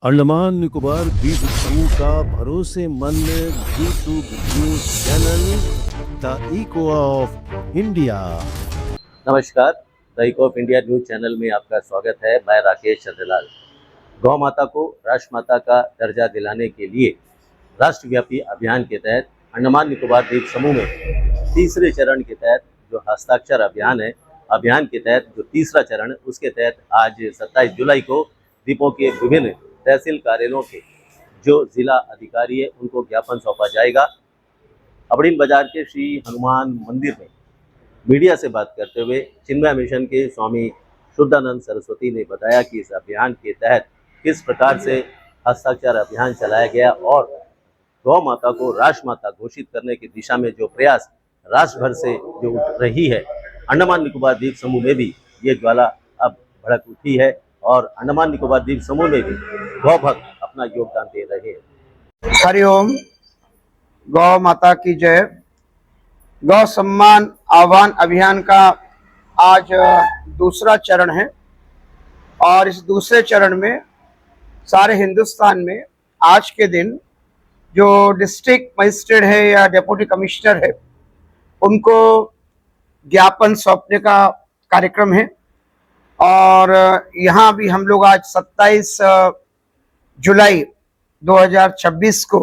अंडमान निकोबार द्वीप समूह का भरोसेमंद YouTube news channel the echo of India. नमस्कार, the echo of India news channel में आपका स्वागत है। मैं राकेश चंद्रलाल। गौ माता को राष्ट्रमाता का दर्जा दिलाने के लिए राष्ट्रव्यापी अभियान के तहत अंडमान निकोबार द्वीप समूह में तीसरे चरण के तहत जो हस्ताक्षर अभियान है, अभियान के तहत जो तीसरा चरण, उसके तहत आज 27 जुलाई को द्वीपों के विभिन्न तहसील कार्यालयों के जो जिला अधिकारी है उनको ज्ञापन सौंपा जाएगा। अबड़ीन बाजार के श्री हनुमान मंदिर में मीडिया से बात करते हुए चिन्मय मिशन के स्वामी शुद्धानंद सरस्वती ने बताया कि इस अभियान के तहत किस प्रकार से हस्ताक्षर अभियान चलाया गया और गौ माता को राष्ट्रमाता घोषित करने की दिशा में जो प्रयास राष्ट्र भर से जो उठ रही है, अंडमान निकोबार द्वीप समूह में भी ये ज्वाला अब भड़क उठी है और अंडमान निकोबार द्वीप समूह में भी गौ भक्त अपना योगदान दे रहे हैं। हरिओम। गौ माता की जय। गौ सम्मान आह्वान अभियान का आज दूसरा चरण है और इस दूसरे चरण में सारे हिंदुस्तान में आज के दिन जो डिस्ट्रिक्ट मजिस्ट्रेट है या डिप्टी कमिश्नर है उनको ज्ञापन सौंपने का कार्यक्रम है। और यहाँ भी हम लोग आज 27 जुलाई 2026 को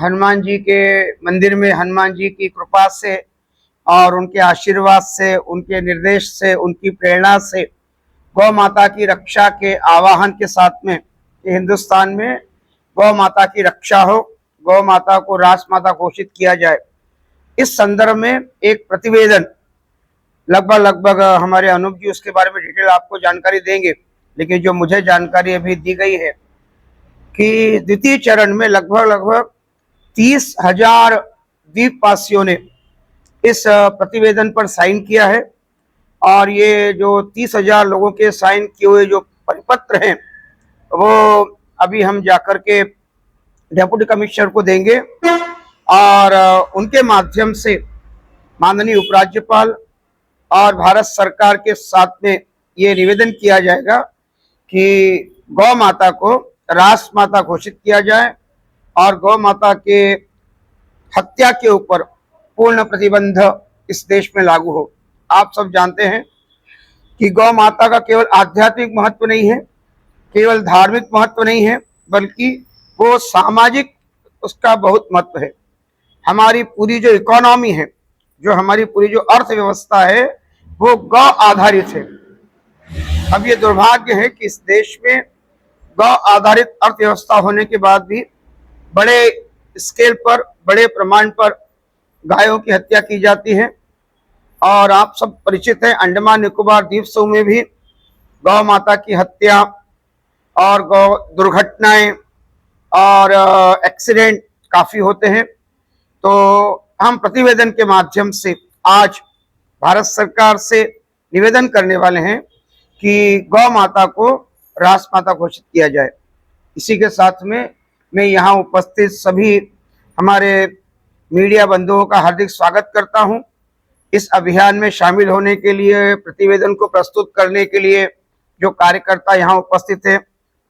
हनुमान जी के मंदिर में हनुमान जी की कृपा से और उनके आशीर्वाद से, उनके निर्देश से, उनकी प्रेरणा से गौ माता की रक्षा के आवाहन के साथ में हिंदुस्तान में गौ माता की रक्षा हो, गौ माता को राष्ट्रमाता घोषित किया जाए। इस संदर्भ में एक प्रतिवेदन लगभग हमारे अनूप जी उसके बारे में डिटेल आपको जानकारी देंगे, लेकिन जो मुझे जानकारी अभी दी गई है कि द्वितीय चरण में लगभग 30,000 द्वीपवासियों ने इस प्रतिवेदन पर साइन किया है और ये जो 30,000 लोगों के साइन किए हुए जो परिपत्र हैं वो अभी हम जाकर के डिप्टी कमिश्नर को देंगे और उनके माध्यम से माननीय उपराज्यपाल और भारत सरकार के साथ में ये निवेदन किया जाएगा कि गौ माता को राष्ट्रमाता घोषित किया जाए और गौ माता के हत्या के ऊपर पूर्ण प्रतिबंध इस देश में लागू हो। आप सब जानते हैं कि गौ माता का केवल आध्यात्मिक महत्व नहीं है, केवल धार्मिक महत्व नहीं है, बल्कि वो सामाजिक उसका बहुत महत्व है। हमारी पूरी जो इकोनॉमी है, जो हमारी पूरी जो अर्थव्यवस्था है वो गौ आधारित है। अब ये दुर्भाग्य है कि इस देश में गौ आधारित अर्थव्यवस्था होने के बाद भी बड़े स्केल पर, बड़े प्रमाण पर गायों की हत्या की जाती है। और आप सब परिचित हैं, अंडमान निकोबार द्वीप समूह में भी गौ माता की हत्या और गौ दुर्घटनाएं और एक्सीडेंट काफी होते हैं। तो हम प्रतिवेदन के माध्यम से आज भारत सरकार से निवेदन करने वाले हैं कि गौ माता को राष्ट्रमाता घोषित किया जाए। इसी के साथ में मैं यहाँ उपस्थित सभी हमारे मीडिया बंधुओं का हार्दिक स्वागत करता हूँ। इस अभियान में शामिल होने के लिए, प्रतिवेदन को प्रस्तुत करने के लिए जो कार्यकर्ता यहाँ उपस्थित है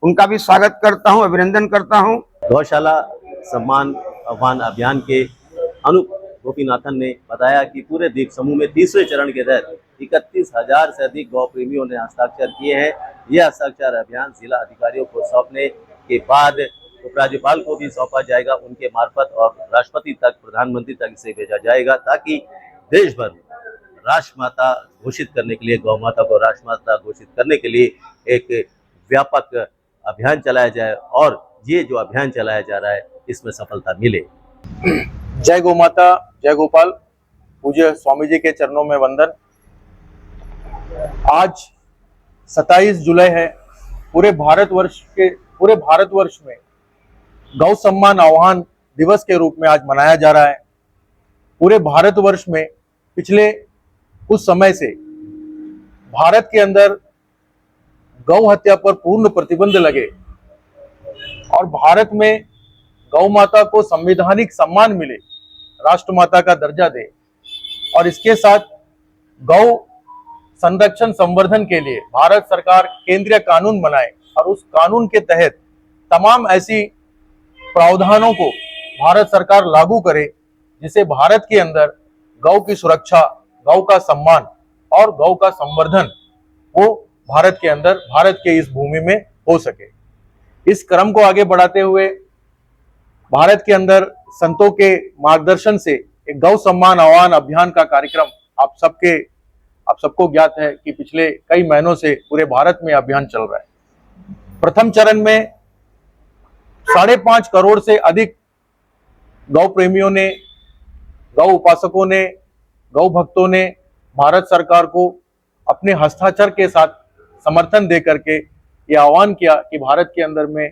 उनका भी स्वागत करता हूँ, अभिनंदन करता हूँ। गौशाला सम्मान आह्वान अभियान के अनूप गोपीनाथन ने बताया कि पूरे द्वीप समूह में तीसरे चरण के तहत 31,000 से अधिक गौ प्रेमियों ने हस्ताक्षर किए हैं। यह हस्ताक्षर अभियान जिला अधिकारियों को सौंपने के बाद उपराज्यपाल को भी सौंपा जाएगा, उनके मार्फत, और राष्ट्रपति तक, प्रधानमंत्री तक इसे भेजा जाएगा ताकि देश भर में राष्ट्रमाता घोषित करने के लिए, गौ माता को राष्ट्रमाता घोषित करने के लिए एक व्यापक अभियान चलाया जाए और ये जो अभियान चलाया जा रहा है इसमें सफलता मिले। जय गौ माता, जय गोपाल। पूज्य स्वामी जी के चरणों में वंदन। आज 27 जुलाई है। पूरे भारतवर्ष में गौ सम्मान आह्वान दिवस के रूप में आज मनाया जा रहा है। पूरे भारतवर्ष में पिछले कुछ समय से भारत के अंदर गौ हत्या पर पूर्ण प्रतिबंध लगे और भारत में गौ माता को संवैधानिक सम्मान मिले, राष्ट्रमाता का दर्जा दे और इसके साथ गौ संरक्षण संवर्धन के लिए भारत सरकार केंद्रीय कानून बनाए और उस कानून के तहत तमाम ऐसी प्रावधानों को भारत सरकार लागू करे जिसे भारत के अंदर गौ की सुरक्षा, गौ का सम्मान और गौ का संवर्धन वो भारत के अंदर, भारत के इस भूमि में हो सके। इस क्रम को आगे बढ़ाते हुए भारत के अंदर संतों के मार्गदर्शन से एक गौ सम्मान आह्वान अभियान का कार्यक्रम आप सबको ज्ञात है कि पिछले कई महीनों से पूरे भारत में अभियान चल रहा है। प्रथम चरण में 5.5 करोड़ से अधिक गौ प्रेमियों ने, गौ उपासकों ने, गौ भक्तों ने भारत सरकार को अपने हस्ताक्षर के साथ समर्थन दे करके ये आह्वान किया कि भारत के अंदर में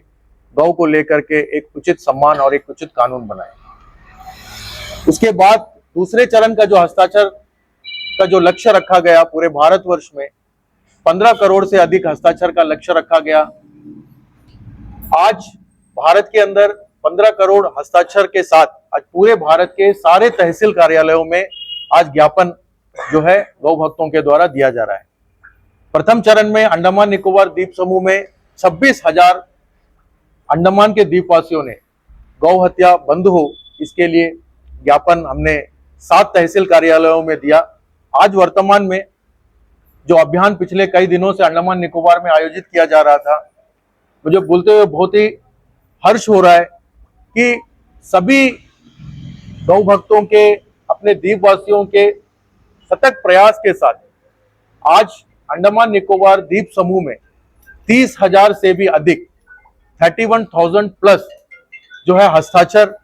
गौ को लेकर के एक उचित सम्मान और एक उचित कानून बनाए। उसके बाद दूसरे चरण का जो हस्ताक्षर का जो लक्ष्य रखा गया, पूरे भारतवर्ष में 15 करोड़ से अधिक हस्ताक्षर का लक्ष्य रखा गया। आज भारत के अंदर 15 करोड़ हस्ताक्षर के साथ आज पूरे भारत के सारे तहसील कार्यालयों में आज ज्ञापन जो है गौ भक्तों के द्वारा दिया जा रहा है। प्रथम चरण में अंडमान निकोबार द्वीप समूह में 26,000 अंडमान के द्वीपवासियों ने गौ हत्या बंद हो, इसके लिए ज्ञापन हमने 7 तहसील कार्यालयों में दिया। आज वर्तमान में जो अभियान पिछले कई दिनों से अंडमान निकोबार में आयोजित किया जा रहा था, मुझे बोलते हुए बहुत ही हर्ष हो रहा है कि सभी गौ भक्तों के, अपने द्वीपवासियों के सतत प्रयास के साथ आज अंडमान निकोबार द्वीप समूह में 30,000 से भी अधिक 31,000 प्लस जो है हस्ताक्षर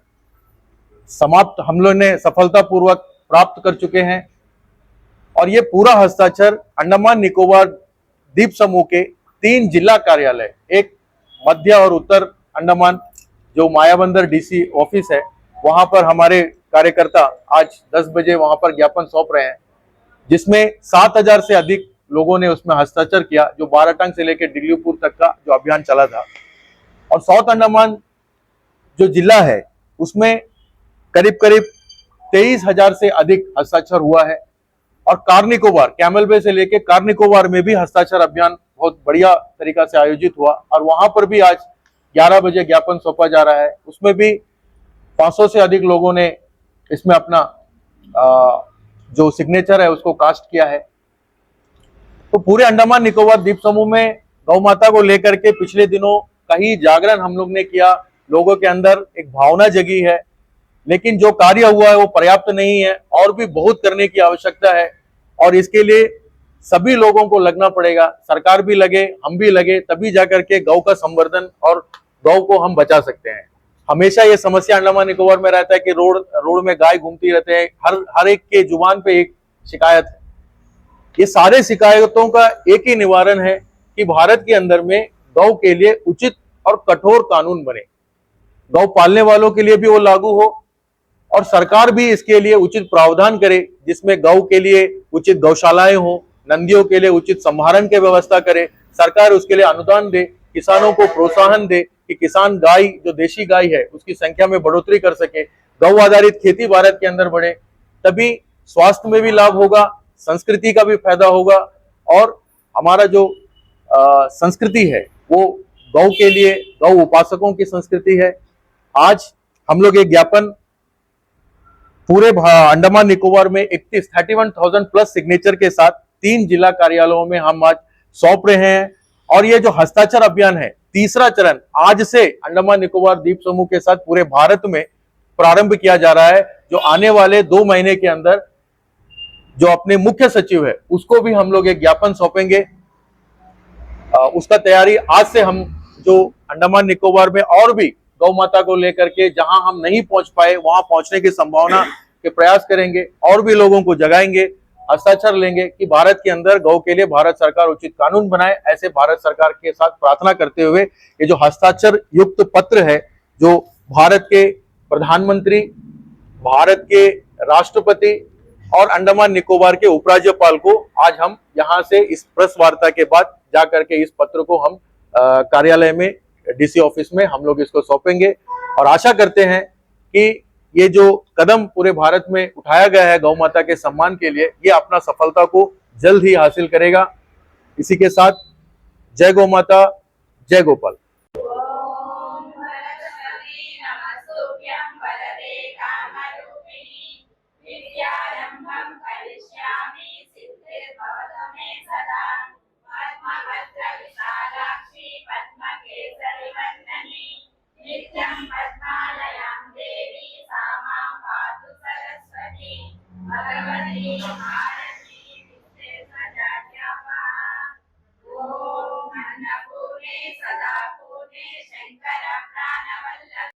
समाप्त हम लोग ने सफलतापूर्वक प्राप्त कर चुके हैं। और ये पूरा हस्ताक्षर अंडमान निकोबार द्वीप समूह के 3 जिला कार्यालय, एक मध्य और उत्तर अंडमान जो मायाबंदर डीसी ऑफिस है, वहां पर हमारे कार्यकर्ता आज 10 बजे वहां पर ज्ञापन सौंप रहे हैं, जिसमें 7,000 से अधिक लोगों ने उसमें हस्ताक्षर किया, जो बाराटांग से लेकर डिग्लीपुर तक का जो अभियान चला था। और साउथ अंडमान जो जिला है उसमें करीब 23,000 से अधिक हस्ताक्षर हुआ है। और कार निकोबार, कैमल बे से लेकर कार निकोबार में भी हस्ताक्षर अभियान बहुत बढ़िया तरीका से आयोजित हुआ और वहां पर भी आज 11 बजे ज्ञापन सौंपा जा रहा है। उसमें भी 500 से अधिक लोगों ने इसमें अपना जो सिग्नेचर है उसको कास्ट किया है। तो पूरे अंडमान निकोबार द्वीप समूह में गौ माता को लेकर के पिछले दिनों कहीं जागरण हम लोग ने किया, लोगों के अंदर एक भावना जगी है, लेकिन जो कार्य हुआ है वो पर्याप्त नहीं है, और भी बहुत करने की आवश्यकता है। और इसके लिए सभी लोगों को लगना पड़ेगा, सरकार भी लगे, हम भी लगे, तभी जाकर के गौ का संवर्धन और गौ को हम बचा सकते हैं। हमेशा ये समस्या अंडमान निकोबार में रहता है कि रोड में गाय घूमती रहते हैं, हर एक के जुबान पे एक शिकायत है। ये सारे शिकायतों का एक ही निवारण है कि भारत के अंदर में गौ के लिए उचित और कठोर कानून बने, गौ पालने वालों के लिए भी वो लागू हो और सरकार भी इसके लिए उचित प्रावधान करे, जिसमें गौ के लिए उचित गौशालाएं हो, नंदियों के लिए उचित संभारण की व्यवस्था करे, सरकार उसके लिए अनुदान दे, किसानों को प्रोत्साहन दे कि किसान गाय, जो देशी गाय है, उसकी संख्या में बढ़ोतरी कर सके, गौ आधारित खेती भारत के अंदर बढ़े, तभी स्वास्थ्य में भी लाभ होगा, संस्कृति का भी फायदा होगा और हमारा जो संस्कृति है वो गौ के लिए, गौ उपासकों की संस्कृति है। आज हम लोग एक ज्ञापन पूरे अंडमान निकोबार में 31,000 प्लस सिग्नेचर के साथ 3 जिला कार्यालयों में हम आज सौंप रहे हैं। और ये जो हस्ताक्षर अभियान है, तीसरा चरण आज से अंडमान निकोबार द्वीप समूह के साथ पूरे भारत में प्रारंभ किया जा रहा है, जो आने वाले 2 महीने के अंदर जो अपने मुख्य सचिव है उसको भी हम लोग एक ज्ञापन सौंपेंगे। उसका तैयारी आज से हम जो अंडमान निकोबार में और भी गौ माता को लेकर के जहां हम नहीं पहुंच पाए वहां पहुंचने की संभावना के प्रयास करेंगे और भी लोगों को जगाएंगे, हस्ताक्षर लेंगे कि भारत के अंदर गौ के लिए भारत सरकार उचित कानून बनाए। ऐसे भारत सरकार के साथ प्रार्थना करते हुए ये जो हस्ताक्षर युक्त पत्र है, जो भारत के प्रधानमंत्री, भारत के राष्ट्रपति और अंडमान निकोबार के उपराज्यपाल को आज हम यहां से इस प्रेस वार्ता के बाद जाकर के इस पत्र को हम कार्यालय में, डीसी ऑफिस में हम लोग इसको सौंपेंगे और आशा करते हैं कि ये जो कदम पूरे भारत में उठाया गया है गौ माता के सम्मान के लिए, ये अपना सफलता को जल्द ही हासिल करेगा। इसी के साथ जय गौ माता, जय गोपाल। ॐ सरस्वती नमस्तुभ्यं वरदे कामरूपिणि विद्यारम्भं करिष्यामि सिद्धिर्भवतु मे सदा पद्मभद्रविशालाक्षि पद्मकेसरिवन्दने नित्यं पद्मालयां देवी सा मां पातु सरस्वती भगवती भारती विद्येश्वराध्यापा ॐ अन्नपूर्णे सदा पूर्णे शङ्कर प्राणवल्लभ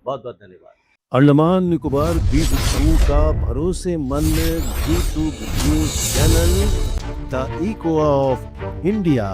बहुत बहुत धन्यवाद। अंडमान निकोबार द्वीप समूह का भरोसेमंद G2 news channel the echo of India.